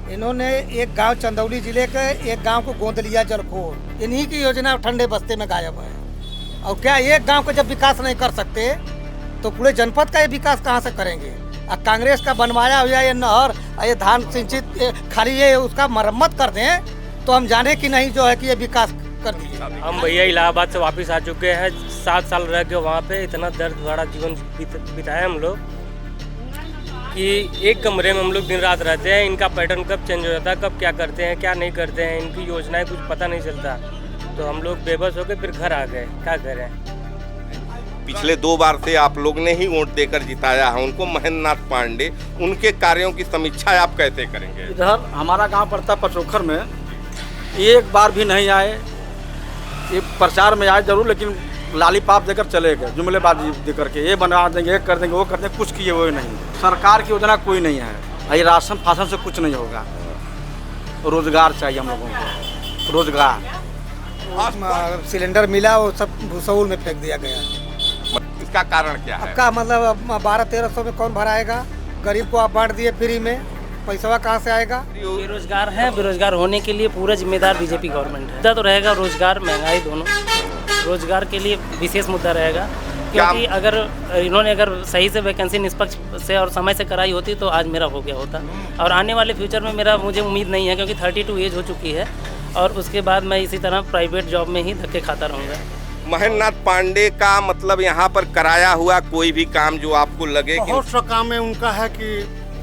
इन्होंने एक गांव चंदौली जिले के एक गांव को गोंद लिया जलखोर, इन्हीं की योजना ठंडे बस्ते में गायब है। और क्या एक गांव का जब विकास नहीं कर सकते तो पूरे जनपद का ये विकास कहां से करेंगे। अब कांग्रेस का बनवाया हुआ ये नहर, ये धान सिंचित खाली ये उसका मरम्मत कर दें तो हम जाने कि नहीं जो है कि ये विकास कर दिए। हम भैया इलाहाबाद से वापस आ चुके हैं, 7 साल रह के वहाँ पे इतना दर्द भरा जीवन बिताए हम लोग कि एक कमरे में हम लोग दिन रात रहते हैं। इनका पैटर्न कब चेंज हो जाता है, कब क्या करते हैं क्या नहीं करते हैं, इनकी योजनाएं कुछ पता नहीं चलता। तो हम लोग बेबस हो गए, फिर घर आ गए, क्या करें। पिछले 2 बार से आप लोग ने ही वोट देकर जिताया है उनको, महेंद्र नाथ पांडे, उनके कार्यों की समीक्षा आप कैसे करेंगे। इधर हमारा गांव पड़ता पचोखर में, एक बार भी नहीं आए। ये प्रचार में आए जरूर, लेकिन लालीपाप देकर चले गए, जुमलेबाजी देकर के ये बना देंगे, ये कर देंगे, वो कर देंगे, कुछ किए हुए नहीं। सरकार की योजना कोई नहीं है। ये राशन फासन से कुछ नहीं होगा। रोजगार चाहिए हम लोगों को, रोजगार। सिलेंडर मिला वो सब भूसौल में फेंक दिया गया। इसका कारण क्या है? आपका मतलब 1200-1300 में कौन भराएगा। गरीब को आप बांट दिए फ्री में, पैसा कहाँ से आएगा। बेरोजगार है, बेरोजगार होने के लिए पूरा जिम्मेदार बीजेपी गवर्नमेंट है। मुद्दा तो रहेगा रोजगार, महंगाई दोनों। रोजगार के लिए विशेष मुद्दा रहेगा, क्योंकि अगर इन्होंने सही से वैकेंसी निष्पक्ष से और समय से कराई होती तो आज मेरा हो गया होता। और आने वाले फ्यूचर में मुझे उम्मीद नहीं है, क्योंकि 32 एज हो चुकी है और उसके बाद मैं इसी तरह प्राइवेट जॉब में ही धक्के खाता रहूँगा। महेंद्र नाथ पांडे का मतलब यहाँ पर कराया हुआ कोई भी काम जो आपको लगे बहुत सा काम है उनका है कि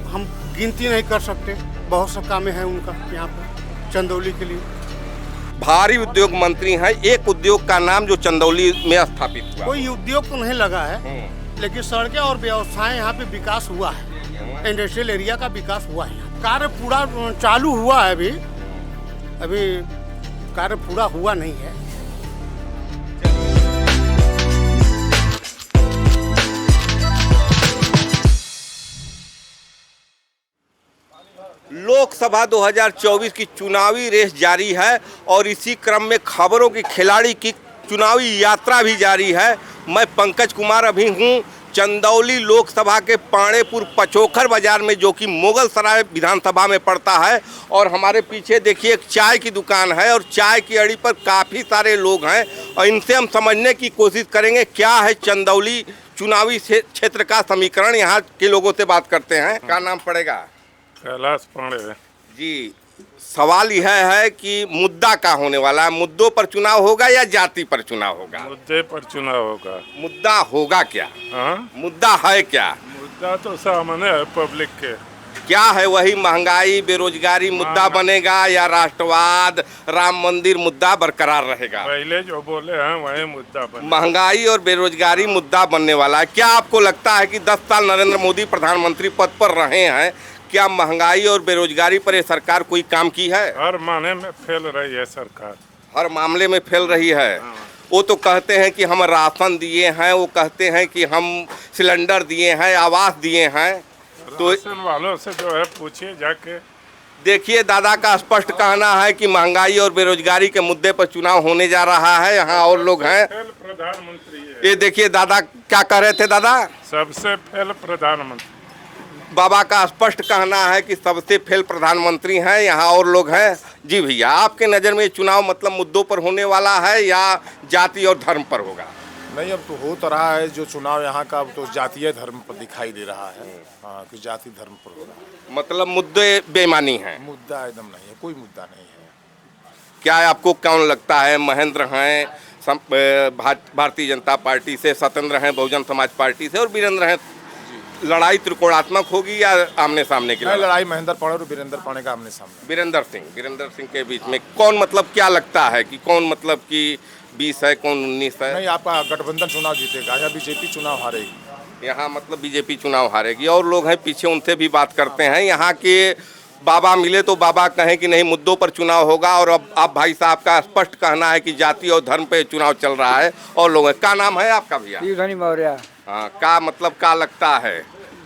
हम गिनती नहीं कर सकते। बहुत सा काम है उनका यहाँ पर चंदौली के लिए। भारी उद्योग मंत्री हैं, एक उद्योग का नाम जो चंदौली में स्थापित हुआ। कोई उद्योग तो नहीं लगा है, लेकिन सड़कें और व्यवसाय यहाँ पे विकास हुआ है। इंडस्ट्रियल एरिया का विकास हुआ है। कार्य पूरा चालू हुआ है, अभी कार्य पूरा हुआ नहीं है। लोकसभा 2024 की चुनावी रेस जारी है और इसी क्रम में खबरों की खिलाड़ी की चुनावी यात्रा भी जारी है। मैं पंकज कुमार अभी हूँ चंदौली लोकसभा के पाणेपुर पचोखर बाजार में, जो कि मुगल सराय विधानसभा में पड़ता है। और हमारे पीछे देखिए एक चाय की दुकान है और चाय की अड़ी पर काफ़ी सारे लोग हैं और इनसे हम समझने की कोशिश करेंगे क्या है चंदौली चुनावी क्षेत्र का समीकरण। यहाँ के लोगों से बात करते हैं। क्या नाम पड़ेगा? कैलाश पांडे जी। सवाल यह है कि मुद्दा क्या होने वाला है, मुद्दों पर चुनाव होगा या जाति पर चुनाव होगा? मुद्दे पर चुनाव होगा। मुद्दा होगा क्या? हाँ, मुद्दा है क्या? मुद्दा तो सामने है पब्लिक के। क्या है? वही महंगाई बेरोजगारी मुद्दा बनेगा या राष्ट्रवाद राम मंदिर मुद्दा बरकरार रहेगा? पहले जो बोले हैं वही मुद्दा बने। महंगाई और बेरोजगारी मुद्दा बनने वाला है। क्या आपको लगता है कि 10 साल नरेंद्र मोदी प्रधानमंत्री पद पर रहे हैं, क्या महंगाई और बेरोजगारी पर ये सरकार कोई काम की है? हर माने में फेल रही है सरकार, हर मामले में फेल रही है। वो तो कहते हैं कि हम राशन दिए हैं, वो कहते हैं कि हम सिलेंडर दिए हैं, आवास दिए हैं। तो राशन वालों से जो है पूछिए जाके। देखिए दादा का स्पष्ट कहना है कि महंगाई और बेरोजगारी के मुद्दे पर चुनाव होने जा रहा है। यहाँ और लोग हैं। प्रधानमंत्री है। ये देखिए दादा क्या कह रहे थे। दादा सबसे फेल प्रधानमंत्री। बाबा का स्पष्ट कहना है कि सबसे फेल प्रधानमंत्री हैं। यहाँ और लोग हैं। जी भैया, आपके नज़र में चुनाव मतलब मुद्दों पर होने वाला है या जाति और धर्म पर होगा? नहीं, अब तो हो तो रहा है जो चुनाव यहाँ का, अब तो जातीय धर्म पर दिखाई दे रहा है। हाँ, कि जाति धर्म पर हो रहा है। मतलब मुद्दे बेईमानी हैं? मुद्दा एकदम नहीं है, कोई मुद्दा नहीं है। क्या आपको कौन लगता है? महेंद्र हैं भारतीय जनता पार्टी से, सत्येंद्र हैं बहुजन समाज पार्टी से और वीरेंद्र हैं। लड़ाई त्रिकोणात्मक होगी या आमने सामने की? लड़ाई महेंद्र पांडे और वीरेंद्र पांडे का आमने सामने। वीरेंद्र सिंह के बीच में कौन, मतलब क्या लगता है कि कौन, मतलब कि 20 है कौन 19 है? नहीं, आपका गठबंधन चुनाव जीतेगा या बीजेपी चुनाव हारेगी? यहाँ मतलब बीजेपी चुनाव हारेगी। और लोग हैं पीछे, उनसे भी बात करते हैं। यहाँ के बाबा मिले तो बाबा कहें कि नहीं मुद्दों पर चुनाव होगा। और अब भाई साहब का स्पष्ट कहना है कि जाति और धर्म पे चुनाव चल रहा है। और लोग हैं। क्या नाम है आपका भैया? हाँ, क्या मतलब क्या लगता है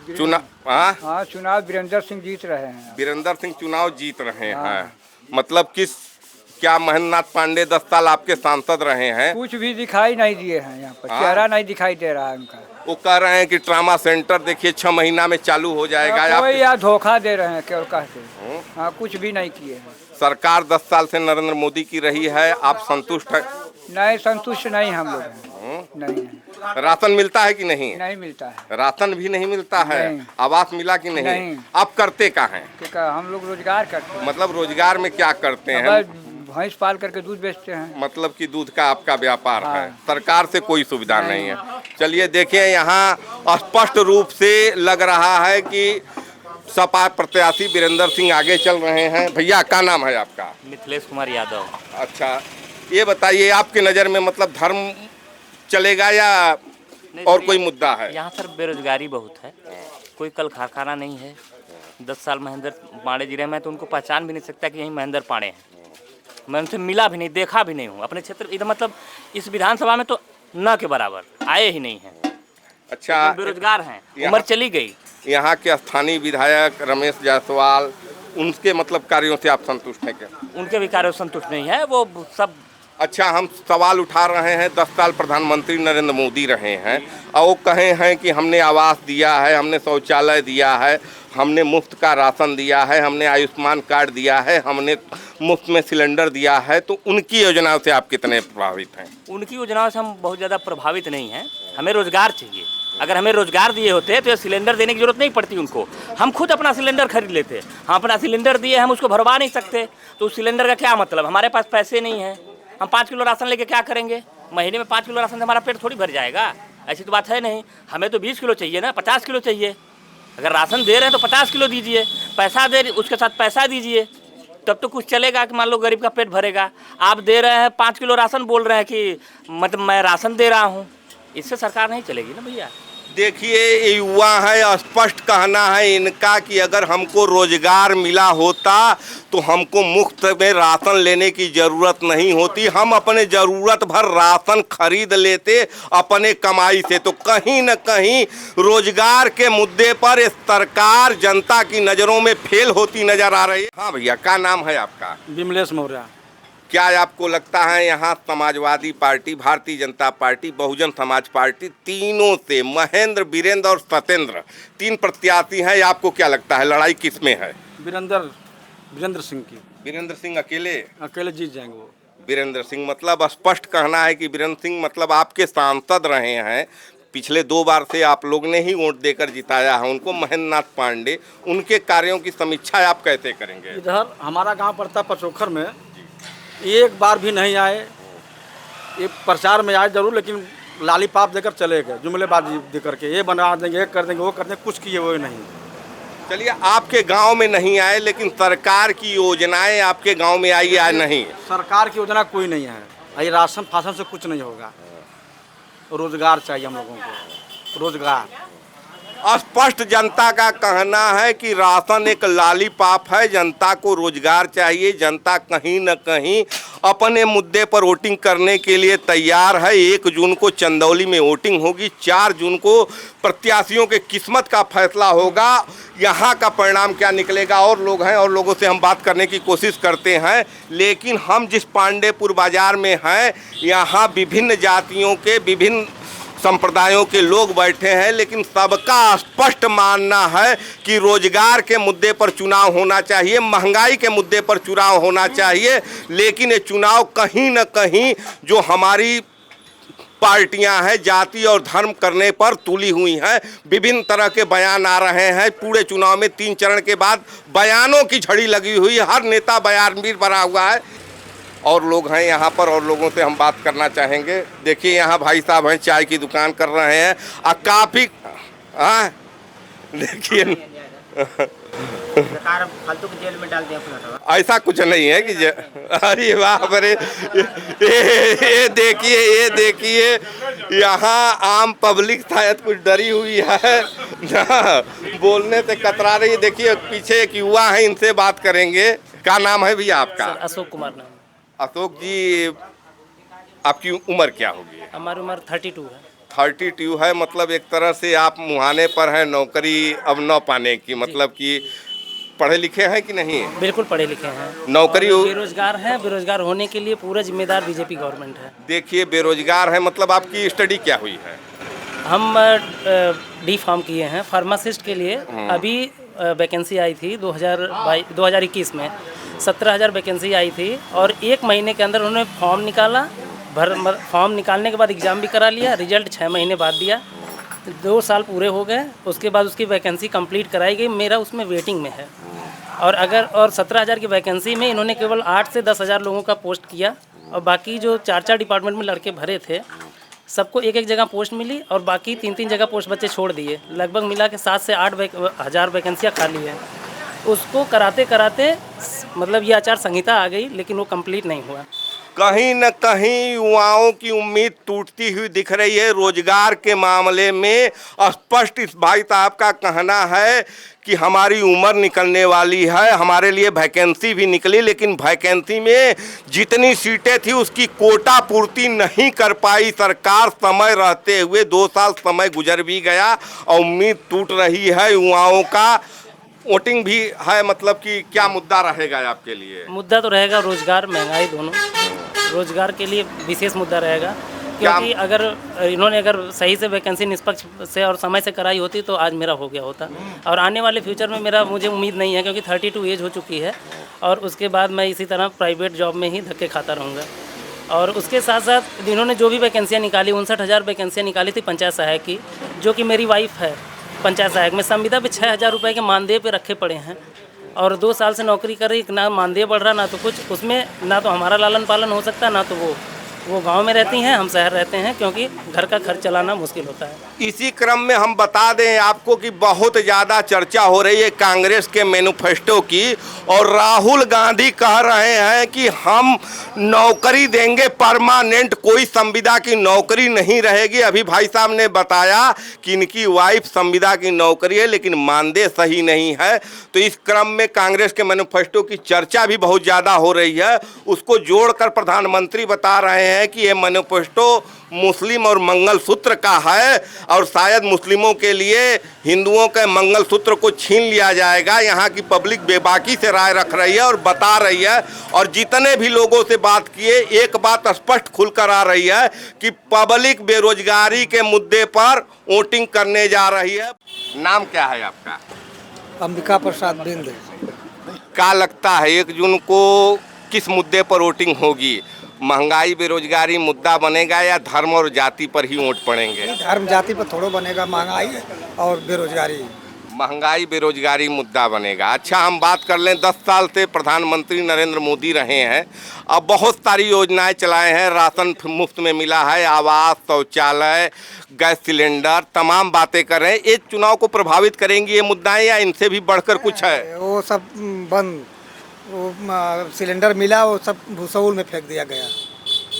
चुनाव? हाँ, चुनाव वीरेंद्र सिंह जीत रहे हैं। वीरेंद्र सिंह चुनाव जीत रहे हैं। मतलब क्या महेंद्र नाथ पांडे 10 साल आपके सांसद रहे हैं? कुछ भी दिखाई नहीं दिए हैं यहाँ पर, चेहरा नहीं दिखाई दे रहा है उनका। वो कह रहे हैं कि ट्रामा सेंटर देखिए 6 महीना में चालू हो जाएगा। कोई आप या धोखा दे रहे हैं क्यों कहते? हाँ, कुछ भी नहीं किए हैं। सरकार 10 साल से नरेंद्र मोदी की रही है, आप संतुष्ट हैं? नहीं, संतुष्ट नहीं हम लोग हैं। नहीं है। राशन मिलता है कि नहीं? नहीं मिलता है। राशन भी नहीं मिलता है। नहीं। आवास मिला कि नहीं? नहीं। आप करते क्या हैं? क्या हम लोग रोजगार करते हैं। मतलब रोजगार में क्या करते हैं? बस भैंस पाल करके दूध बेचते हैं। मतलब कि दूध का आपका व्यापार हाँ। है, सरकार से कोई सुविधा नहीं है। चलिए देखिए, यहाँ स्पष्ट रूप से लग रहा है कि सपा प्रत्याशी वीरेंद्र सिंह आगे चल रहे हैं। भैया क्या नाम है आपका? मिथिलेश कुमार यादव। अच्छा, ये बताइए आपकी नज़र में मतलब धर्म चलेगा या और कोई मुद्दा है? यहाँ सर बेरोजगारी बहुत है, कोई कल कारखाना नहीं है। 10 साल महेंद्र पांडे जी रहे, मैं तो उनको पहचान भी नहीं सकता कि यही महेंद्र पांडे हैं। मैं उनसे मिला भी नहीं, देखा भी नहीं हूँ अपने क्षेत्र इधर, मतलब इस विधानसभा में तो न के बराबर आए ही नहीं हैं। अच्छा, बेरोजगार हैं, उम्र चली गई। यहाँ के स्थानीय विधायक रमेश जायसवाल, उनके मतलब कार्यों से आप संतुष्ट हैं क्या? उनके भी कार्यों से संतुष्ट नहीं है, वो सब। अच्छा, हम सवाल उठा रहे हैं, 10 साल प्रधानमंत्री नरेंद्र मोदी रहे हैं और वो कहे हैं कि हमने आवास दिया है, हमने शौचालय दिया है, हमने मुफ्त का राशन दिया है, हमने आयुष्मान कार्ड दिया है, हमने मुफ्त में सिलेंडर दिया है। तो उनकी योजनाओं से आप कितने प्रभावित हैं? उनकी योजनाओं से हम बहुत ज़्यादा प्रभावित नहीं हैं। हमें रोजगार चाहिए। अगर हमें रोजगार दिए होते तो ये सिलेंडर देने की जरूरत नहीं पड़ती उनको। हम खुद अपना सिलेंडर खरीद लेते। हम अपना सिलेंडर दिए, हम उसको भरवा नहीं सकते, तो उस सिलेंडर का क्या मतलब? हमारे पास पैसे नहीं हैं, हम 5 किलो राशन लेके क्या करेंगे? महीने में 5 किलो राशन से हमारा पेट थोड़ी भर जाएगा, ऐसी तो बात है नहीं। हमें तो 20 किलो चाहिए ना, 50 किलो चाहिए। अगर राशन दे रहे हैं तो 50 किलो दीजिए, पैसा दे उसके साथ पैसा दीजिए, तब तो कुछ चलेगा कि मान लो गरीब का पेट भरेगा। आप दे रहे हैं 5 किलो राशन, बोल रहे हैं कि मतलब मैं राशन दे रहा हूँ, इससे सरकार नहीं चलेगी ना भैया। देखिए, ये युवा है, स्पष्ट कहना है इनका कि अगर हमको रोजगार मिला होता तो हमको मुफ्त में राशन लेने की ज़रूरत नहीं होती, हम अपने ज़रूरत भर राशन खरीद लेते अपने कमाई से। तो कहीं न कहीं रोजगार के मुद्दे पर सरकार जनता की नज़रों में फेल होती नज़र आ रही है। हाँ भैया, क्या नाम है आपका? विमलेश मौर्य। क्या आपको लगता है यहाँ Samajwadi party, Bharatiya Janata party, Bahujan Samaj party, तीनों से महेंद्र, और सत्येंद्र 3 प्रत्याशी हैं, आपको क्या लगता है लड़ाई किस में है? वीरेंद्र सिंह की। वीरेंद्र सिंह अकेले जीत जाएंगे वो। वीरेंद्र सिंह मतलब स्पष्ट कहना है कि वीरेंद्र सिंह मतलब आपके सांसद रहे हैं, पिछले 2 बार से आप लोग ने ही वोट देकर जिताया है उनको, महेंद्र नाथ पांडे। उनके कार्यों की समीक्षा आप कैसे करेंगे? इधर हमारा गाँव पड़ता पचोखर में, एक बार भी नहीं आए। ये प्रचार में आए जरूर, लेकिन लालीपाप देकर चले गए, जुमलेबाजी दे करके, ये बना देंगे, ये कर देंगे, वो कर देंगे, कुछ किए वो नहीं। चलिए, आपके गांव में नहीं आए, लेकिन सरकार की योजनाएं आपके गांव में आई या नहीं? सरकार की योजना कोई नहीं है। ये राशन फाशन से कुछ नहीं होगा। रोजगार चाहिए हम लोगों को, रोजगार। स्पष्ट जनता का कहना है कि राशन एक लॉलीपॉप है, जनता को रोजगार चाहिए। जनता कहीं न कहीं अपने मुद्दे पर वोटिंग करने के लिए तैयार है। 1 जून को चंदौली में वोटिंग होगी, 4 जून को प्रत्याशियों के किस्मत का फैसला होगा। यहाँ का परिणाम क्या निकलेगा? और लोग हैं और लोगों से हम बात करने की कोशिश करते हैं, लेकिन हम जिस पांडेपुर बाजार में हैं, यहाँ विभिन्न जातियों के, विभिन्न संप्रदायों के लोग बैठे हैं, लेकिन सबका स्पष्ट मानना है कि रोजगार के मुद्दे पर चुनाव होना चाहिए, महंगाई के मुद्दे पर चुनाव होना चाहिए। लेकिन ये चुनाव कहीं न कहीं जो हमारी पार्टियां हैं जाति और धर्म करने पर तुली हुई हैं। विभिन्न तरह के बयान आ रहे हैं। पूरे चुनाव में 3 चरण के बाद बयानों की झड़ी लगी हुई है, हर नेता बयानवीर बना हुआ है। और लोग हैं यहाँ पर और लोगों से हम बात करना चाहेंगे। देखिए, यहाँ भाई साहब हैं, चाय की दुकान कर रहे हैं और काफ़ी देखिए सरकार फालतू के जेल में डाल दिया। ऐसा कुछ नहीं है कि अरे वाह, अरे ये देखिए यहाँ आम पब्लिक शायद कुछ डरी हुई है, बोलने से कतरा रही है। देखिए पीछे एक युवा है, इनसे बात करेंगे। क्या नाम है भैया आपका? अशोक कुमार नाम। अशोक जी, आपकी उम्र क्या होगी? हमारी उम्र 32 है। 32 है, मतलब एक तरह से आप मुहाने पर हैं नौकरी अब न पाने की, मतलब कि पढ़े लिखे हैं कि नहीं? बिल्कुल पढ़े लिखे हैं। नौकरी बेरोजगार हैं, बेरोजगार होने के लिए पूरा जिम्मेदार बीजेपी गवर्नमेंट है। देखिए, बेरोजगार है मतलब आपकी स्टडी क्या हुई है? हम डी फार्म किए हैं फार्मासिस्ट के लिए। अभी वैकेंसी आई थी 2021 में 17,000 वैकेंसी आई थी और 1 महीने के अंदर उन्होंने फॉर्म निकाला। फॉर्म निकालने के बाद एग्ज़ाम भी करा लिया, रिजल्ट 6 महीने बाद दिया। 2 साल पूरे हो गए, उसके बाद उसकी वैकेंसी कंप्लीट कराई गई, मेरा उसमें वेटिंग में है। और 17,000 की वैकेंसी में इन्होंने केवल 8 से 10,000 लोगों का पोस्ट किया और बाकी जो 4 डिपार्टमेंट में लड़के भरे थे सबको एक जगह पोस्ट मिली और बाकी 3 जगह पोस्ट बच्चे छोड़ दिए। लगभग मिला के 7 से 8 हज़ार वैकेंसियाँ खाली हैं। उसको कराते कराते मतलब ये आचार संहिता आ गई, लेकिन वो कंप्लीट नहीं हुआ। कहीं न कहीं युवाओं की उम्मीद टूटती हुई दिख रही है। रोजगार के मामले में स्पष्ट इस भाई साहब का कहना है कि हमारी उम्र निकलने वाली है, हमारे लिए वैकेंसी भी निकली, लेकिन वैकेंसी में जितनी सीटें थी उसकी कोटा पूर्ति नहीं कर पाई सरकार। समय रहते हुए 2 साल समय गुजर भी गया और उम्मीद टूट रही है युवाओं का। वोटिंग भी है, मतलब कि क्या मुद्दा रहेगा आपके लिए? मुद्दा तो रहेगा रोजगार, महंगाई, दोनों। रोजगार के लिए विशेष मुद्दा रहेगा, क्योंकि अगर इन्होंने सही से वैकेंसी निष्पक्ष से और समय से कराई होती तो आज मेरा हो गया होता। और आने वाले फ्यूचर में मुझे उम्मीद नहीं है, क्योंकि 32 एज हो चुकी है और उसके बाद मैं इसी तरह प्राइवेट जॉब में ही धक्के खाता रहूँगा। और उसके साथ साथ इन्होंने जो भी वैकेंसियाँ निकाली, 59,000 वैकेंसियाँ निकाली थी पंचायत सहायक की, जो कि मेरी वाइफ है पंचायत सहायक में। संविदा पे 6,000 रुपये के मानदेय पे रखे पड़े हैं और 2 साल से नौकरी कर रही, ना मानदेय बढ़ रहा ना तो कुछ। उसमें ना तो हमारा लालन पालन हो सकता, ना तो वो गांव में रहती हैं, हम शहर रहते हैं, क्योंकि घर का खर्च चलाना मुश्किल होता है। इसी क्रम में हम बता दें आपको कि बहुत ज़्यादा चर्चा हो रही है कांग्रेस के मैनिफेस्टो की, और राहुल गांधी कह रहे हैं कि हम नौकरी देंगे परमानेंट, कोई संविदा की नौकरी नहीं रहेगी। अभी भाई साहब ने बताया कि इनकी वाइफ संविदा की नौकरी है लेकिन मानदेय सही नहीं है। तो इस क्रम में कांग्रेस के मैनिफेस्टो की चर्चा भी बहुत ज़्यादा हो रही है। उसको जोड़कर प्रधानमंत्री बता रहे हैं कि ये मैनिफेस्टो मुस्लिम और मंगलसूत्र का है और शायद मुस्लिमों के लिए हिंदुओं के मंगलसूत्र को छीन लिया जाएगा। यहाँ की पब्लिक बेबाकी से राय रख रही है और बता रही है, और जितने भी लोगों से बात किए एक बात स्पष्ट खुलकर आ रही है कि पब्लिक बेरोजगारी के मुद्दे पर वोटिंग करने जा रही है। नाम क्या है आपका? अंबिका प्रसाद बिंद। क्या लगता है 1 जून को किस मुद्दे पर वोटिंग होगी? महंगाई बेरोजगारी मुद्दा बनेगा या धर्म और जाति पर ही वोट पड़ेंगे? धर्म जाति पर थोड़ा बनेगा, महंगाई और बेरोजगारी। महंगाई बेरोजगारी मुद्दा बनेगा। अच्छा, हम बात कर लें, 10 साल से प्रधानमंत्री नरेंद्र मोदी रहे हैं, अब बहुत सारी योजनाएं चलाए हैं, राशन मुफ्त में मिला है, आवास, शौचालय, गैस सिलेंडर, तमाम बातें कर रहे हैं। ये चुनाव को प्रभावित करेंगी ये मुद्दाएं या इनसे भी बढ़कर कुछ है? वो सब बंद, वो सिलेंडर मिला वो सब भूसौल में फेंक दिया गया।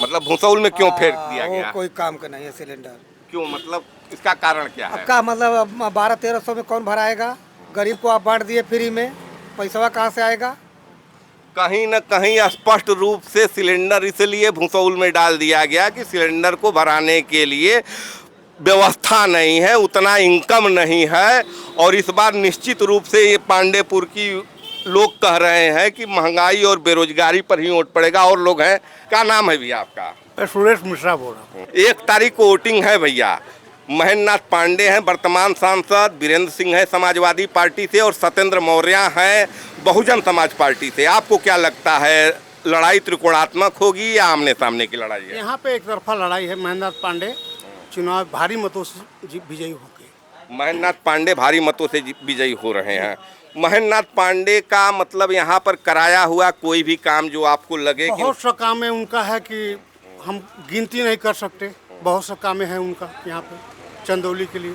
मतलब भूसौल में क्यों फेंक दिया गया? कोई काम का नहीं है सिलेंडर। क्यों, मतलब इसका कारण क्या है? का मतलब 1200-1300 में कौन भराएगा? गरीब को आप बांट दिए फ्री में, पैसा कहाँ से आएगा? कहीं न कहीं स्पष्ट रूप से सिलेंडर इसलिए भूसौल में डाल दिया गया कि सिलेंडर को भराने के लिए व्यवस्था नहीं है, उतना इनकम नहीं है। और इस बार निश्चित रूप से ये पांडेपुर की लोग कह रहे हैं कि महंगाई और बेरोजगारी पर ही वोट पड़ेगा। और लोग हैं, क्या नाम है भैया आपका? सुरेश मिश्रा बोल रहा हूँ। 1 तारीख को वोटिंग है भैया। महेंद्रनाथ पांडे हैं वर्तमान सांसद, वीरेंद्र सिंह है समाजवादी पार्टी से, और सत्येंद्र मौर्य हैं बहुजन समाज पार्टी से। आपको क्या लगता है, लड़ाई त्रिकोणात्मक होगी या आमने सामने की लड़ाई है? यहाँ पे एक तरफा लड़ाई है। महेंद्रनाथ पांडे चुनाव भारी मतों से विजयी होंगे। महेंद्रनाथ पांडे भारी मतों से विजयी हो रहे हैं। महेंद्रनाथ पांडे का मतलब यहाँ पर कराया हुआ कोई भी काम जो आपको लगे? बहुत सा काम है उनका है कि हम गिनती नहीं कर सकते। बहुत सा काम है उनका यहाँ पे चंदौली के लिए।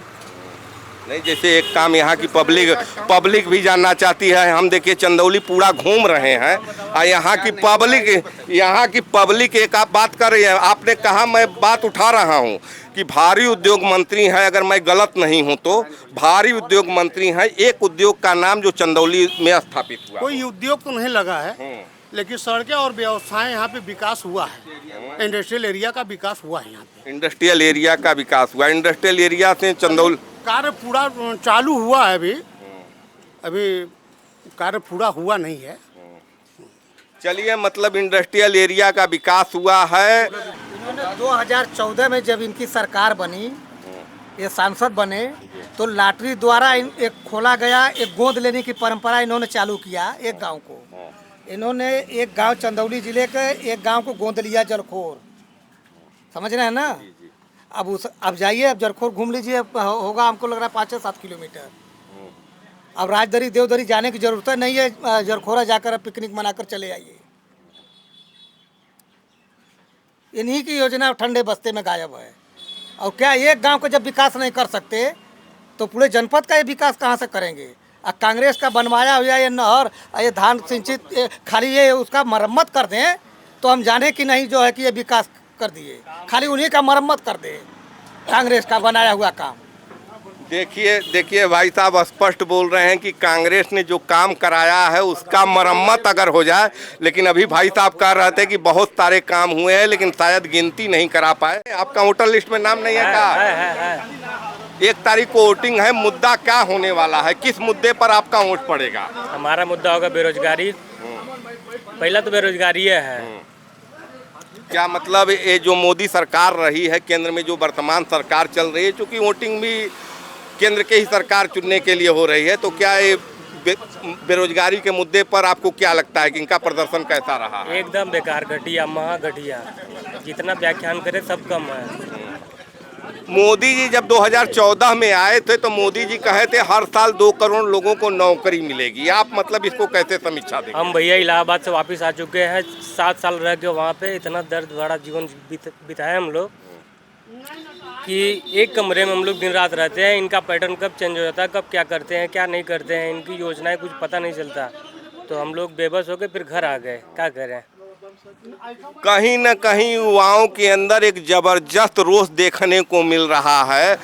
नहीं, जैसे एक काम यहाँ की पब्लिक भी जानना चाहती है। हम देखिए चंदौली पूरा घूम रहे हैं और यहाँ की पब्लिक एक आप बात कर रही है। आपने कहा, मैं बात उठा रहा हूँ कि भारी उद्योग मंत्री हैं, अगर मैं गलत नहीं हूँ तो भारी उद्योग मंत्री हैं। एक उद्योग का नाम जो चंदौली में स्थापित हुआ, कोई उद्योग तो नहीं लगा है, लेकिन सड़कें और व्यवसाय यहाँ पे विकास हुआ है। इंडस्ट्रियल एरिया का विकास हुआ है यहाँ पे। इंडस्ट्रियल एरिया का विकास हुआ। इंडस्ट्रियल एरिया से चंदौली कार्य पूरा चालू हुआ है। अभी कार्य पूरा हुआ नहीं है। चलिए, मतलब इंडस्ट्रियल एरिया का विकास हुआ है। इन्होंने 2014 में जब इनकी सरकार बनी ये सांसद बने तो लॉटरी द्वारा एक खोला गया एक गोद लेने की परंपरा इन्होंने चालू किया एक गांव को। इन्होंने एक गांव चंदौली जिले के एक गांव को गोद लिया जलखोर, समझ रहे हैं ना। अब जाइए, अब जलखोर घूम लीजिए, होगा हमको लग रहा है 5 से 7 किलोमीटर। अब राजदरी देवदरी जाने की जरूरत नहीं है, जलखोरा जाकर पिकनिक मनाकर चले आइए। इन्हीं की योजना ठंडे बस्ते में गायब है। और क्या एक गांव को जब विकास नहीं कर सकते तो पूरे जनपद का ये विकास कहाँ से करेंगे। कांग्रेस का बनवाया हुआ ये नहर, ये धान सिंचित, खाली ये उसका मरम्मत कर दें तो हम जाने कि नहीं जो है कि ये विकास कर दिए, खाली उन्हीं का मरम्मत कर दे कांग्रेस का बनाया हुआ काम। देखिए भाई साहब स्पष्ट बोल रहे हैं कि कांग्रेस ने जो काम कराया है उसका मरम्मत अगर हो जाए, लेकिन अभी भाई साहब कह रहे थे कि बहुत सारे काम हुए हैं लेकिन शायद गिनती नहीं करा पाए। आपका वोटर लिस्ट में नाम नहीं है क्या? है। 1 तारीख को वोटिंग है, मुद्दा क्या होने वाला है, किस मुद्दे पर आपका वोट पड़ेगा? हमारा मुद्दा होगा बेरोजगारी। पहला तो बेरोजगारी है। क्या मतलब ये जो मोदी सरकार रही है केंद्र में, जो वर्तमान सरकार चल रही है, चूँकि वोटिंग भी केंद्र के ही सरकार चुनने के लिए हो रही है, तो क्या ये बेरोजगारी के मुद्दे पर आपको क्या लगता है कि इनका प्रदर्शन कैसा रहा है? एकदम बेकार, घटिया, महा घटिया, जितना व्याख्यान करे सब कम है। मोदी जी जब 2014 में आए थे तो मोदी जी कहे थे हर साल 2 करोड़ लोगों को नौकरी मिलेगी। आप मतलब इसको कैसे समीक्षा देंगे? हम भैया इलाहाबाद से वापस आ चुके हैं, 7 साल रह के वहाँ पे इतना दर्द भरा जीवन बिताए हम लोग कि एक कमरे में हम लोग दिन रात रहते हैं। इनका पैटर्न कब चेंज हो जाता है, कब क्या करते हैं क्या नहीं करते हैं, इनकी योजनाएं कुछ पता नहीं चलता। तो हम लोग बेबस हो गए, फिर घर आ गए, क्या करें। कहीं न कहीं युवाओं के अंदर एक जबरदस्त रोष देखने को मिल रहा है।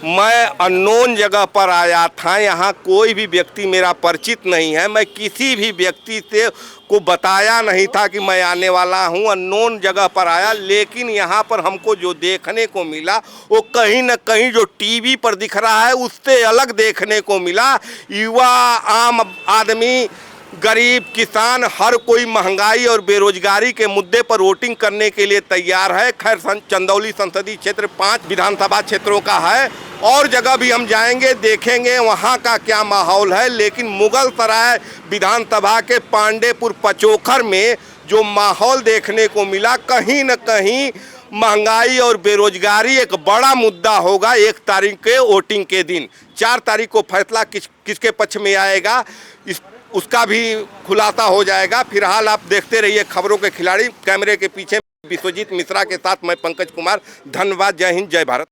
मैं अननोन जगह पर आया था, यहाँ कोई भी व्यक्ति मेरा परिचित नहीं है, मैं किसी भी व्यक्ति से को बताया नहीं था कि मैं आने वाला हूँ, अननोन जगह पर आया। लेकिन यहाँ पर हमको जो देखने को मिला वो कहीं न कहीं जो टीवी पर दिख रहा है उससे अलग देखने को मिला। युवा, आम आदमी, गरीब, किसान, हर कोई महंगाई और बेरोजगारी के मुद्दे पर वोटिंग करने के लिए तैयार है। खैर चंदौली संसदीय क्षेत्र 5 विधानसभा क्षेत्रों का है, और जगह भी हम जाएंगे, देखेंगे वहाँ का क्या माहौल है। लेकिन मुगलसराय विधानसभा के पांडेपुर पचोखर में जो माहौल देखने को मिला, कहीं न कहीं महंगाई और बेरोजगारी एक बड़ा मुद्दा होगा 1 तारीख के वोटिंग के दिन। 4 तारीख को फैसला किसके पक्ष में आएगा उसका भी खुलासा हो जाएगा। फिलहाल आप देखते रहिए खबरों के खिलाड़ी। कैमरे के पीछे विश्वजीत मिश्रा के साथ मैं पंकज कुमार। धन्यवाद। जय हिंद, जय भारत।